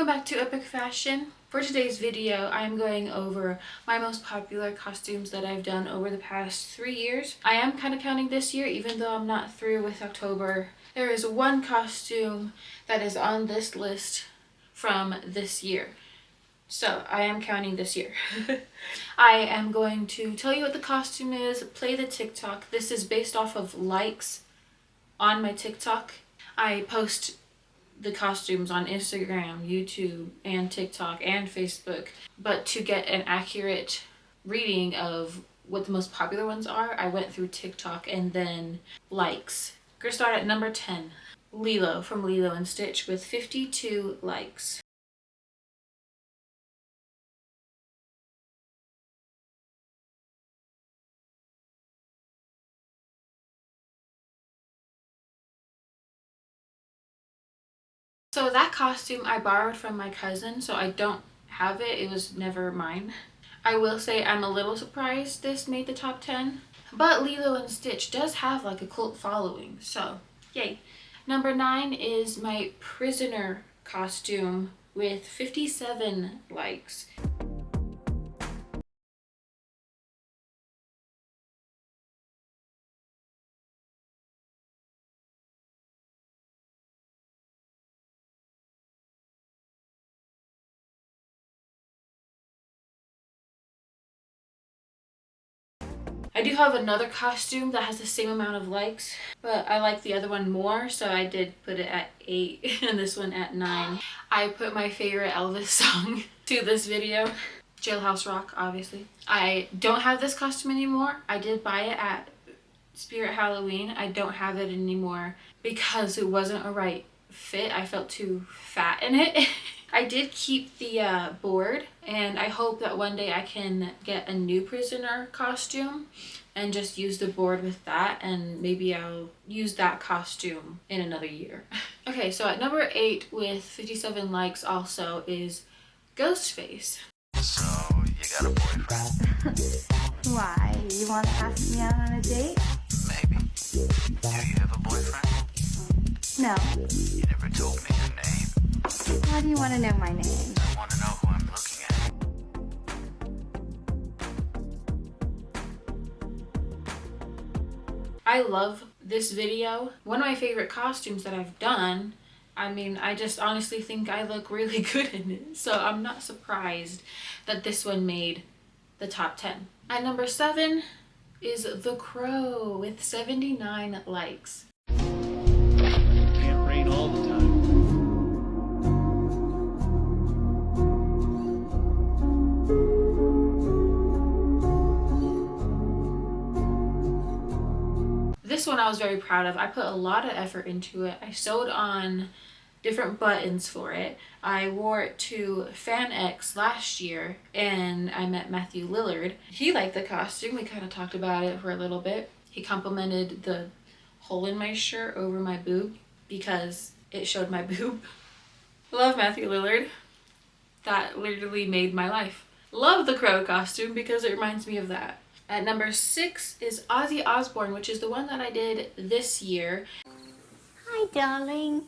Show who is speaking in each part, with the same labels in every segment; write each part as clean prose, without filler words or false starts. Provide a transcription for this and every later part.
Speaker 1: Welcome back to Epic Fashion. For today's video, I'm going over my most popular costumes that I've done over the past 3 years. I am kind of counting this year, even though I'm not through with October. There is one costume that is on this list from this year. So I am counting this year. I am going to tell you what the costume is, play the TikTok. This is based off of likes on my TikTok. I post the costumes on Instagram, YouTube, and TikTok, and Facebook. But to get an accurate reading of what the most popular ones are, I went through TikTok and then likes. We're gonna start at number 10. Lilo from Lilo and Stitch with 52 likes. So that costume I borrowed from my cousin, so I don't have it. It was never mine. I will say I'm a little surprised this made the top 10, but Lilo and Stitch does have like a cult following, so yay. Number 9 is my prisoner costume with 57 likes. I do have another costume that has the same amount of likes, but I like the other one more, so I did put it at 8 and this one at 9. I put my favorite Elvis song to this video, Jailhouse Rock, obviously. I don't have this costume anymore. I did buy it at Spirit Halloween. I don't have it anymore because it wasn't a right fit. I felt too fat in it. I did keep the board, and I hope that one day I can get a new prisoner costume and just use the board with that, and maybe I'll use that costume in another year. Okay, so at number 8 with 57 likes also is Ghostface.
Speaker 2: So, you got a boyfriend?
Speaker 3: Why? You want to ask me out on a date?
Speaker 2: Maybe. Do you have a boyfriend?
Speaker 3: No.
Speaker 2: You never told me your name.
Speaker 3: Why do you want to know my name?
Speaker 2: I want to know who I'm looking at.
Speaker 1: I love this video. One of my favorite costumes that I've done. I mean, I just honestly think I look really good in it, so I'm not surprised that this one made the top 10. At number 7 is The Crow with 79 likes.
Speaker 4: Can't rain all the time.
Speaker 1: This one I was very proud of. I put a lot of effort into it. I sewed on different buttons for it. I wore it to Fan X last year and I met Matthew Lillard. He liked the costume. We kind of talked about it for a little bit. He complimented the hole in my shirt over my boob because it showed my boob. Love Matthew Lillard. That literally made my life. Love the Crow costume because it reminds me of that. At number 6 is Ozzy Osbourne, which is the one that I did this year.
Speaker 3: Hi, darling.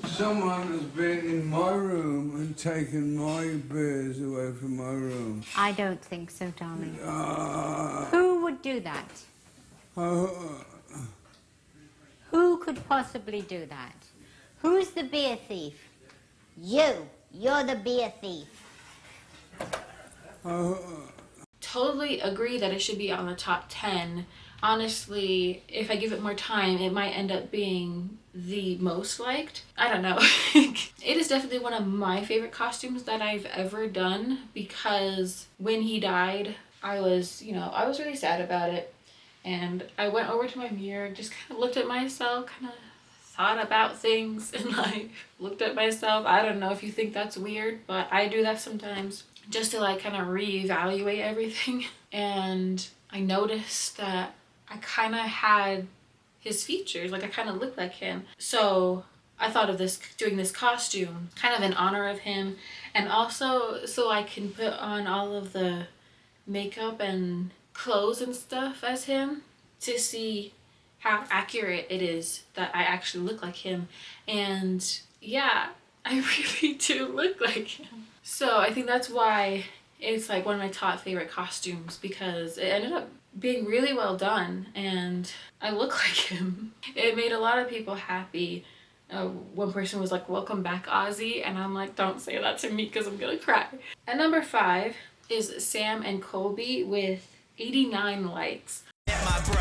Speaker 5: Someone has been in my room and taken my beers away from my room.
Speaker 3: I don't think so, darling.
Speaker 5: Uh,
Speaker 3: Who would do that?
Speaker 5: uh,
Speaker 3: Who could possibly do that? Who's the beer thief? You. You're the beer thief.
Speaker 1: Totally agree that it should be on the top 10. Honestly, if I give it more time, it might end up being the most liked. I don't know. It is definitely one of my favorite costumes that I've ever done because when he died, I was really sad about it. And I went over to my mirror, just kind of looked at myself, kind of thought about things and like looked at myself. I don't know if you think that's weird, but I do that sometimes just to like kind of reevaluate everything. And I noticed that I kind of had his features, like I kind of looked like him. So I thought of doing this costume kind of in honor of him, and also so I can put on all of the makeup and clothes and stuff as him to see how accurate it is that I actually look like him. And yeah, I really do look like him. So I think that's why it's like one of my top favorite costumes, because it ended up being really well done and I look like him. It made a lot of people happy. One person was like, "Welcome back, Ozzy," and I'm like, "Don't say that to me because I'm gonna cry." At number 5 is Sam and Colby with 89 likes.
Speaker 6: My bro,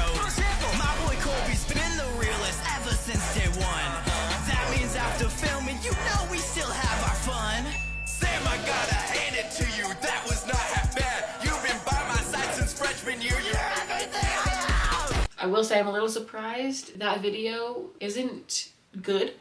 Speaker 6: my boy Colby's been the realest ever since day one. That means after filming, you know we still have our fun. Sam, I gotta hand it to you, that was not half bad. You've been by my side since freshman year, you're everything I have.
Speaker 1: I will say I'm a little surprised that video isn't good.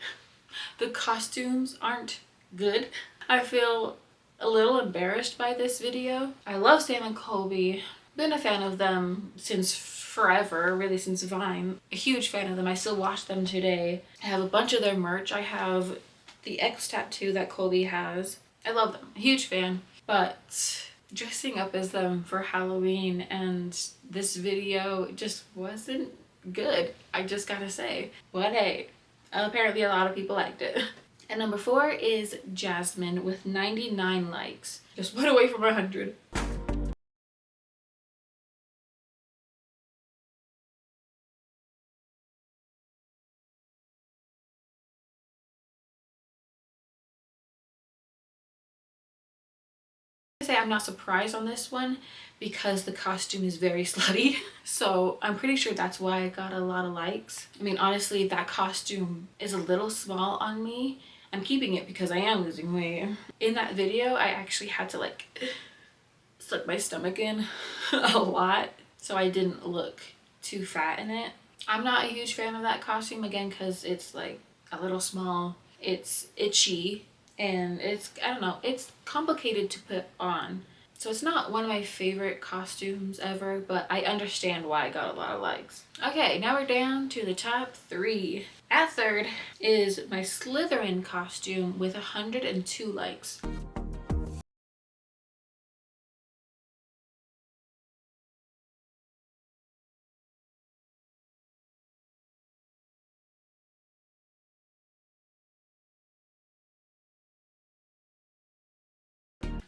Speaker 1: The costumes aren't good. I feel a little embarrassed by this video. I love Sam and Colby. Been a fan of them since forever, really since Vine. A huge fan of them. I still watch them today. I have a bunch of their merch. I have the X tattoo that Colby has. I love them. A huge fan. But dressing up as them for Halloween and this video just wasn't good. I just gotta say. But hey, apparently a lot of people liked it. And number 4 is Jasmine with 99 likes. Just one away from 100. Say I'm not surprised on this one because the costume is very slutty, so I'm pretty sure that's why I got a lot of likes. I mean, honestly, that costume is a little small on me. I'm keeping it because I am losing weight. In that video, I actually had to like suck my stomach in a lot so I didn't look too fat in it. I'm not a huge fan of that costume, again, because it's like a little small, it's itchy, and it's, I don't know, it's complicated to put on. So it's not one of my favorite costumes ever, but I understand why I got a lot of likes. Okay, now we're down to the top 3. At 3rd is my Slytherin costume with 102 likes.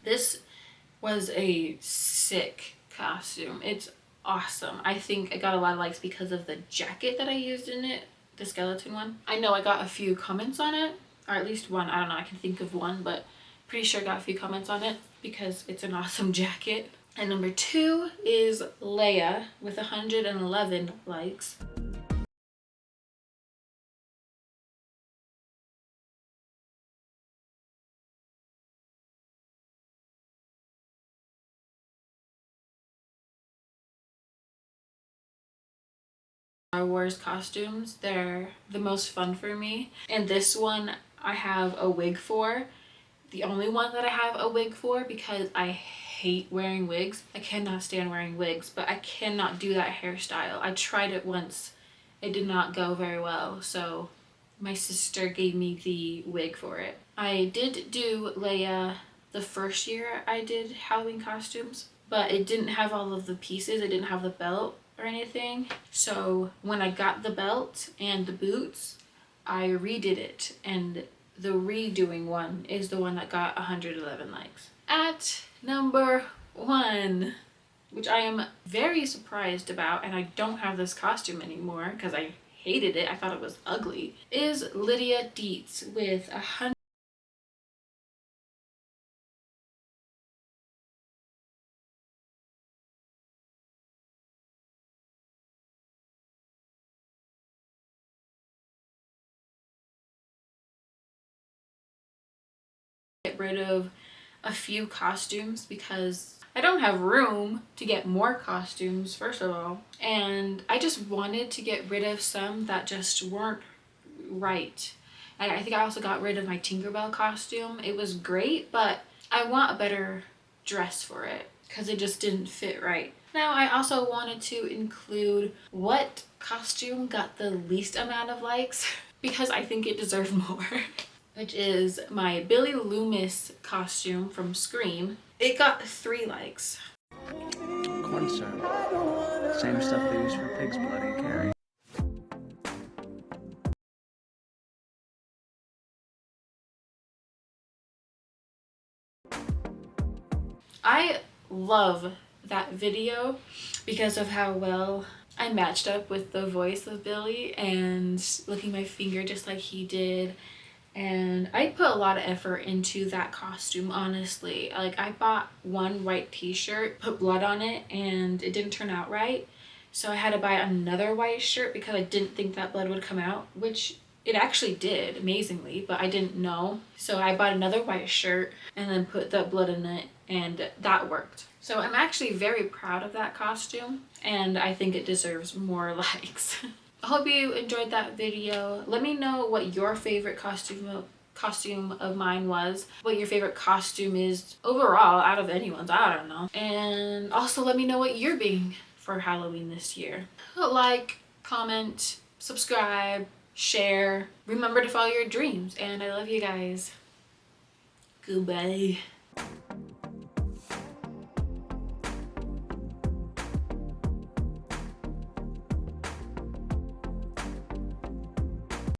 Speaker 1: This was a sick costume. It's awesome. I think I got a lot of likes because of the jacket that I used in it, the skeleton one. I know I got a few comments on it, or at least one. I don't know, I can think of one, but pretty sure I got a few comments on it because it's an awesome jacket. And number 2 is Leia with 111 likes. Star Wars costumes, they're the most fun for me. And this one I have a wig for. The only one that I have a wig for, because I hate wearing wigs. I cannot stand wearing wigs, but I cannot do that hairstyle. I tried it once. It did not go very well, so my sister gave me the wig for it. I did do Leia the first year I did Halloween costumes, but it didn't have all of the pieces. It didn't have the belt or anything. So when I got the belt and the boots, I redid it, and the redoing one is the one that got 111 likes. At number 1, which I am very surprised about, and I don't have this costume anymore because I hated it, I thought it was ugly, is Lydia Dietz with 100. Get rid of a few costumes because I don't have room to get more costumes, first of all, and I just wanted to get rid of some that just weren't right. And I think I also got rid of my Tinkerbell costume. It was great, but I want a better dress for it because it just didn't fit right. Now I also wanted to include what costume got the least amount of likes because I think it deserved more. Which is my Billy Loomis costume from Scream. It got 3 likes.
Speaker 4: Corn syrup. Same stuff they use for pig's blood, Carrie.
Speaker 1: I love that video because of how well I matched up with the voice of Billy and licking my finger just like he did. And I put a lot of effort into that costume, honestly. Like, I bought one white t-shirt, put blood on it, and it didn't turn out right. So I had to buy another white shirt because I didn't think that blood would come out, which it actually did, amazingly, but I didn't know. So I bought another white shirt and then put the blood in it, and that worked. So I'm actually very proud of that costume, and I think it deserves more likes. I hope you enjoyed that video. Let me know what your favorite costume of mine was, what your favorite costume is overall out of anyone's, I don't know. And also let me know what you're being for Halloween this year. Like, comment, subscribe, share. Remember to follow your dreams, and I love you guys. Goodbye.